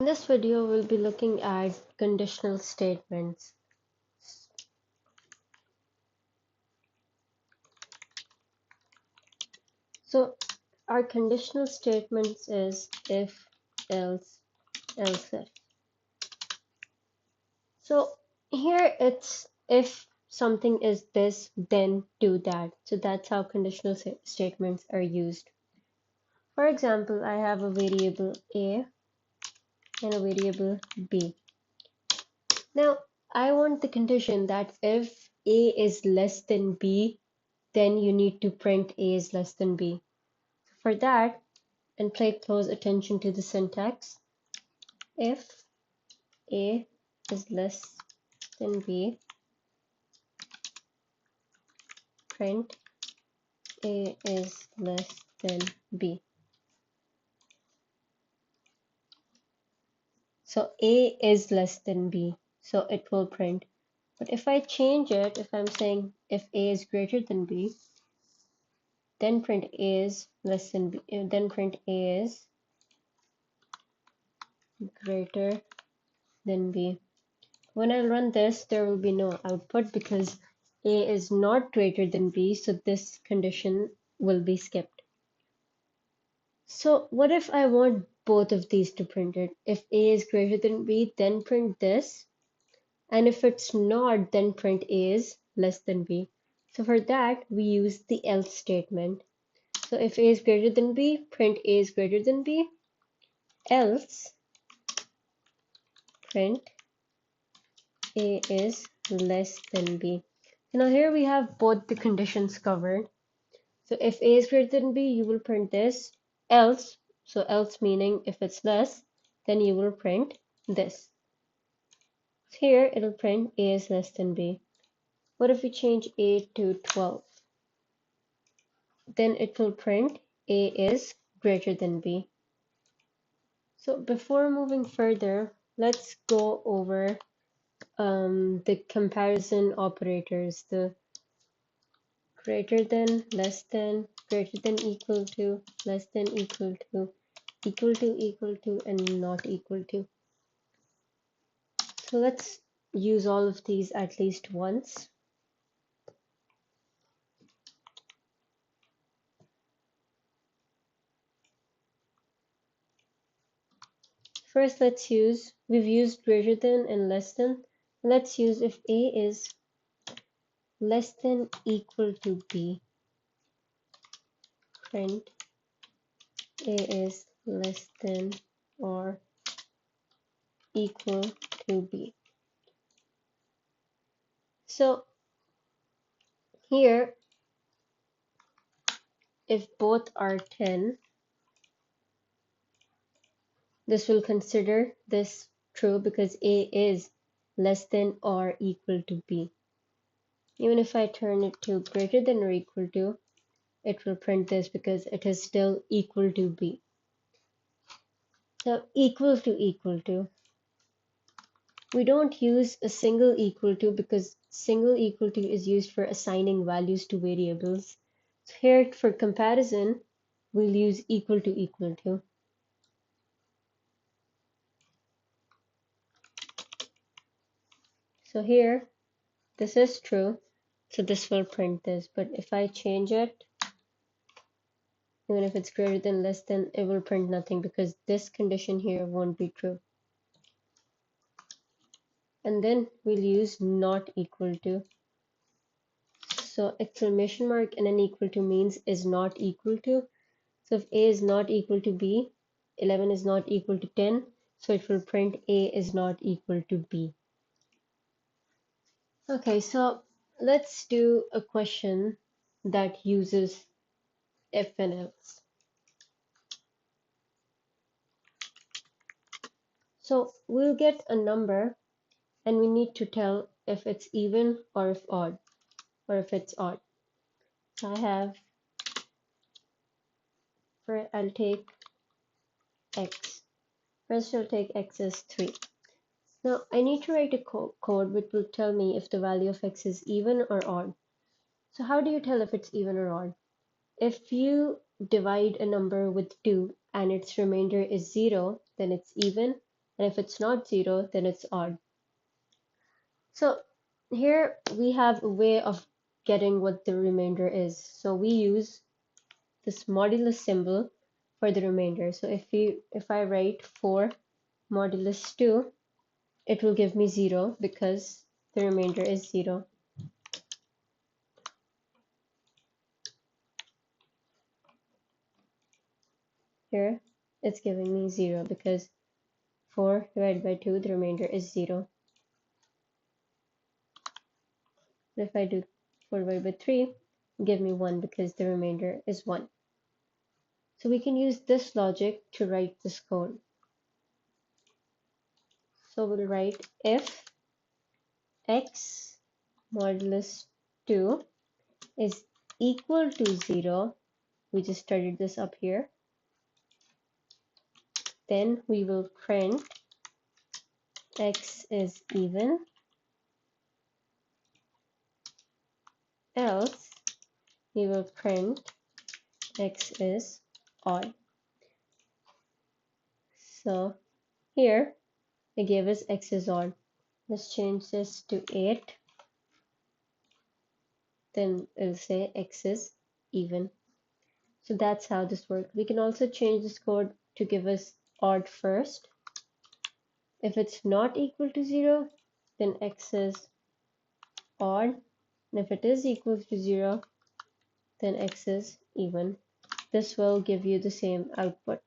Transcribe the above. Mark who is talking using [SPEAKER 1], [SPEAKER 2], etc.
[SPEAKER 1] In this video, we'll be looking at conditional statements. So our conditional statements is if, else, else if. So here it's if something is this, then do that. So that's how conditional statements are used. For example, I have a variable a and a variable b. Now, I want the condition that if a is less than b, then you need to print a is less than b. For that, and pay close attention to the syntax, if a is less than b, print a is less than b. So a is less than b, so it will print. But if I change it, if I'm saying if a is greater than b, then print a is less than b, then print a is greater than b. When I run this, there will be no output because a is not greater than b, so this condition will be skipped. So what if I want both of these to print it? If a is greater than b, then print this, and if it's not, then print a is less than b. So for that, we use the else statement. So if a is greater than b, print a is greater than b, else print a is less than b. Now here we have both the conditions covered. So if a is greater than b, you will print this, else, so else meaning if it's less, then you will print this. So here it'll print a is less than b. What if we change a to 12? Then it will print a is greater than b. So before moving further, let's go over the comparison operators, the greater than, less than, greater than equal to, less than equal to, and not equal to. So let's use all of these at least once. First, we've used greater than and less than. Let's use if a is less than equal to b, print a is less than or equal to b. So here, if both are 10, this will consider this true because a is less than or equal to b. Even if I turn it to greater than or equal to, it will print this because it is still equal to b. Now equal to, we don't use a single equal to because single equal to is used for assigning values to variables. So here for comparison, we'll use equal to. So here, this is true, so this will print this. But if I change it, even if it's greater than, less than, it will print nothing because this condition here won't be true. And then we'll use not equal to. So exclamation mark and an equal to means is not equal to. So if a is not equal to b, 11 is not equal to 10, so it will print a is not equal to b. Okay, so let's do a question that uses if and else. So we'll get a number and we need to tell if it's even or if odd, or if it's odd. So I'll take x. First I'll take x as 3. Now I need to write a code which will tell me if the value of x is even or odd. So how do you tell if it's even or odd? If you divide a number with 2 and its remainder is 0, then it's even, and if it's not 0, then it's odd. So here we have a way of getting what the remainder is. So we use this modulus symbol for the remainder. So if I write 4 modulus 2, it will give me 0 because the remainder is 0. Here it's giving me 0 because 4 divided by 2, the remainder is 0. If I do 4 divided by 3, give me 1 because the remainder is 1. So we can use this logic to write this code. So we'll write if x modulus 2 is equal to 0, we just studied this up here, then we will print x is even, else we will print x is odd. So here it gave us x is odd. Let's change this to 8. Then it'll say x is even. So that's how this works. We can also change this code to give us odd first. If it's not equal to 0, then x is odd. And if it is equal to 0, then x is even. This will give you the same output.